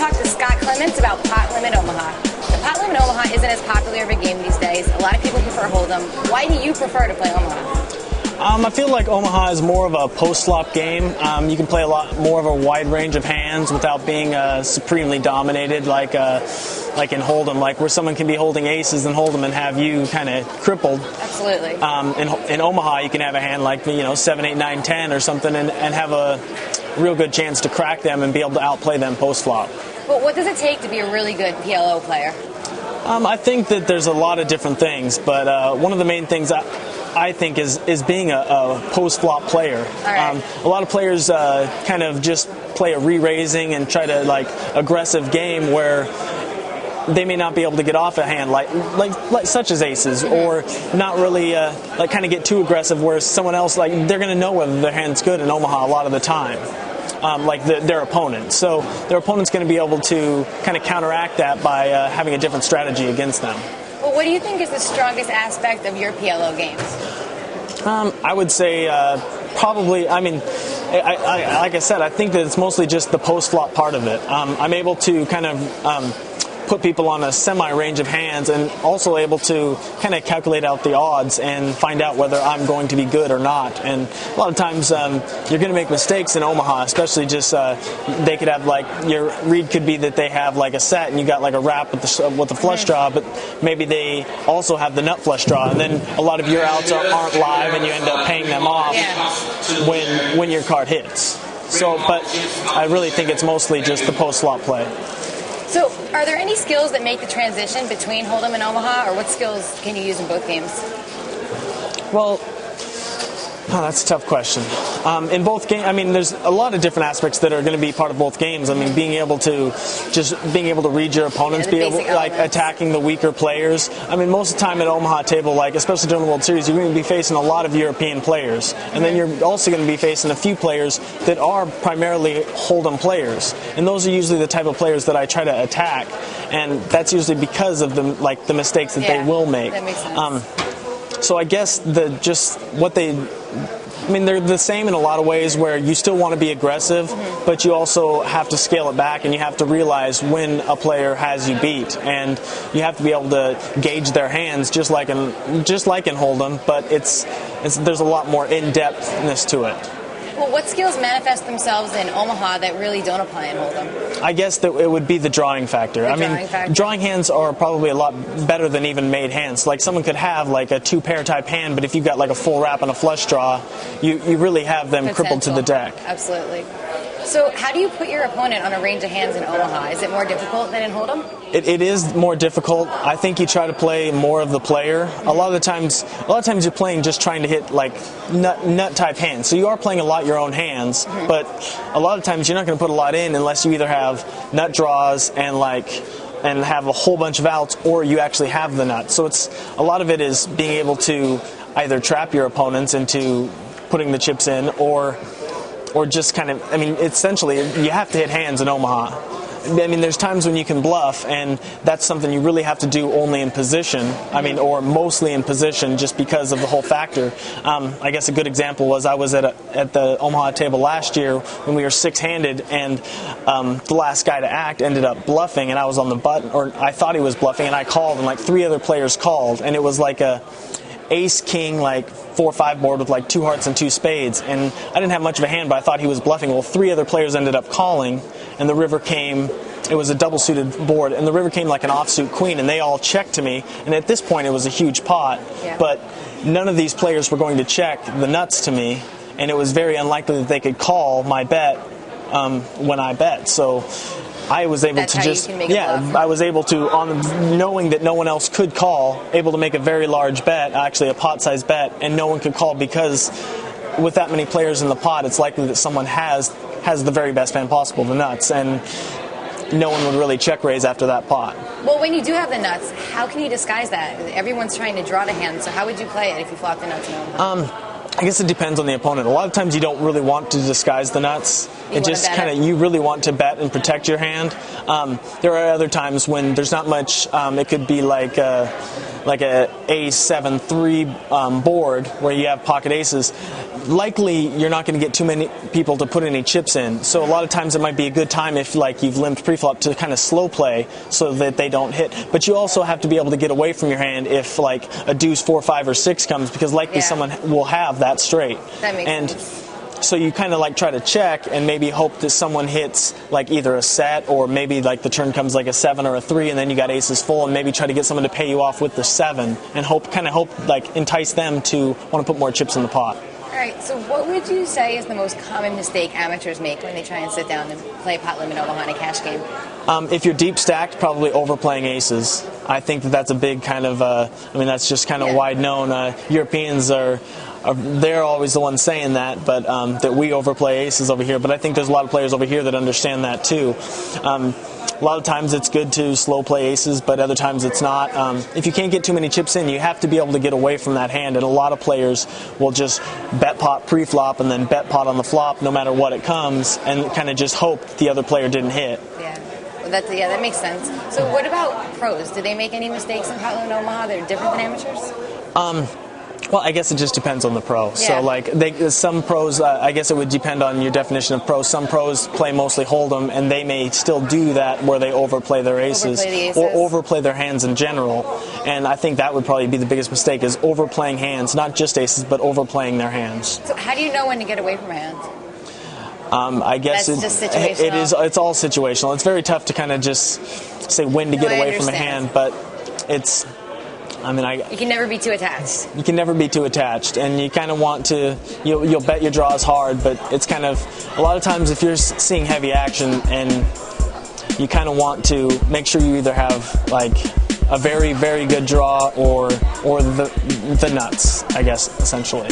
talk to Scott Clements about Pot Limit Omaha. The Pot Limit Omaha isn't as popular of a game these days. A lot of people prefer Hold'em. Why do you prefer to play Omaha? I feel like Omaha is more of a post-flop game. You can play a lot more of a wide range of hands without being supremely dominated like in Hold'em, like where someone can be holding aces in Hold'em and have you kind of crippled. Absolutely. In Omaha, you can have a hand like 7, 8, 9, 10 or something and have a real good chance to crack them and be able to outplay them post-flop. But what does it take to be a really good PLO player? I think that there's a lot of different things, but one of the main things I think is being a post-flop player. Right. A lot of players kind of just play a re-raising and try to aggressive game where they may not be able to get off a hand like such as aces, or not really kind of get too aggressive where someone else they're going to know whether their hand's good in Omaha a lot of the time. Their opponent. So their opponent's going to be able to kind of counteract that by having a different strategy against them. Well, what do you think is the strongest aspect of your PLO games? I would say probably, like I said, I think that it's mostly just the post-flop part of it. I'm able to kind of put people on a semi-range of hands and also able to kind of calculate out the odds and find out whether I'm going to be good or not. And a lot of times you're going to make mistakes in Omaha, especially just they could have your read could be that they have a set and you got a wrap with the flush draw, but maybe they also have the nut flush draw, and then a lot of your outs aren't live and you end up paying them off when your card hits. So, but I really think it's mostly just the post-flop play. So, are there any skills that make the transition between Hold'em and Omaha, or what skills can you use in both games? Well, that's a tough question. In both games, there's a lot of different aspects that are going to be part of both games. Being able to read your opponents, attacking the weaker players. Most of the time at Omaha table, especially during the World Series, you're going to be facing a lot of European players, and then you're also going to be facing a few players that are primarily Hold'em players, and those are usually the type of players that I try to attack, and that's usually because of the mistakes that they will make. That makes sense. So I guess they're the same in a lot of ways, where you still want to be aggressive, but you also have to scale it back, and you have to realize when a player has you beat, and you have to be able to gauge their hands just like in Hold'em, but there's a lot more in-depthness to it. Well, what skills manifest themselves in Omaha that really don't apply in Hold'em? I guess that it would be the drawing factor. Drawing hands are probably a lot better than even made hands. Someone could have a two-pair type hand, but if you've got a full wrap and a flush draw, you really have them crippled to the deck. Absolutely. So how do you put your opponent on a range of hands in Omaha? Is it more difficult than in Hold'em? It is more difficult. I think you try to play more of the player. A lot of times you're playing just trying to hit nut type hands. So you are playing a lot your own hands, but a lot of times you're not going to put a lot in unless you either have nut draws and have a whole bunch of outs, or you actually have the nut. So a lot of it is being able to either trap your opponents into putting the chips in, or just kind of, essentially, you have to hit hands in Omaha. There's times when you can bluff, and that's something you really have to do only in position, or mostly in position, just because of the whole factor. I guess a good example was I was at the Omaha table last year when we were six-handed, and the last guy to act ended up bluffing, and I was on the button, or I thought he was bluffing, and I called, and three other players called, and it was a ace-king 4-5 board with 2 hearts and 2 spades, and I didn't have much of a hand, but I thought he was bluffing. Well, 3 other players ended up calling, and the river came. It was a double-suited board, and the river came like an offsuit queen, and they all checked to me, and at this point it was a huge pot, but none of these players were going to check the nuts to me, and it was very unlikely that they could call my bet when I bet. So I was able I was able to, knowing that no one else could call, able to make a very large bet, actually a pot-sized bet, and no one could call, because with that many players in the pot, it's likely that someone has the very best hand possible, the nuts, and no one would really check raise after that pot. Well, when you do have the nuts, how can you disguise that? Everyone's trying to draw the hand, so how would you play it if you flop the nuts in Omaha? I guess it depends on the opponent. A lot of times you don't really want to disguise the nuts. You really want to bet and protect your hand. There are other times when there's not much. It could be like a A7-3 board where you have pocket aces, likely you're not going to get too many people to put any chips in. So a lot of times it might be a good time if like you've limped preflop to kind of slow play so that they don't hit. But you also have to be able to get away from your hand if like a deuce 4, 5, or 6 comes, because likely someone will have that straight. That makes sense. So you kind of like try to check and maybe hope that someone hits like either a set, or maybe like the turn comes like a 7 or a 3 and then you got aces full, and maybe try to get someone to pay you off with the 7 and hope like entice them to want to put more chips in the pot. All right, so what would you say is the most common mistake amateurs make when they try and sit down and play pot limit Omaha in a cash game? If you're deep stacked, probably overplaying aces. I think that's a big kind of, that's just kind of wide known. Europeans they're always the ones saying that, but that we overplay aces over here. But I think there's a lot of players over here that understand that too. A lot of times it's good to slow play aces, but other times it's not. If you can't get too many chips in, you have to be able to get away from that hand, and a lot of players will just bet pot pre-flop and then bet pot on the flop no matter what it comes, and kind of just hope the other player didn't hit. Yeah. Well, that makes sense. So what about pros? Do they make any mistakes in pot limit Omaha that are different than amateurs? Well, I guess it just depends on the pro. Yeah. So, like, some pros, I guess it would depend on your definition of pro. Some pros play mostly hold'em, and they may still do that where they overplay their aces, or overplay their hands in general. And I think that would probably be the biggest mistake, is overplaying hands, not just aces, but overplaying their hands. So how do you know when to get away from a hand? I guess That's just situational. It's all situational. It's very tough to kind of just say when to get away from a hand, but it's... you can never be too attached. You can never be too attached, and you kind of want to. You'll bet your draws hard, but it's kind of a lot of times if you're seeing heavy action, and you kind of want to make sure you either have like a very, very good draw or the nuts, I guess, essentially.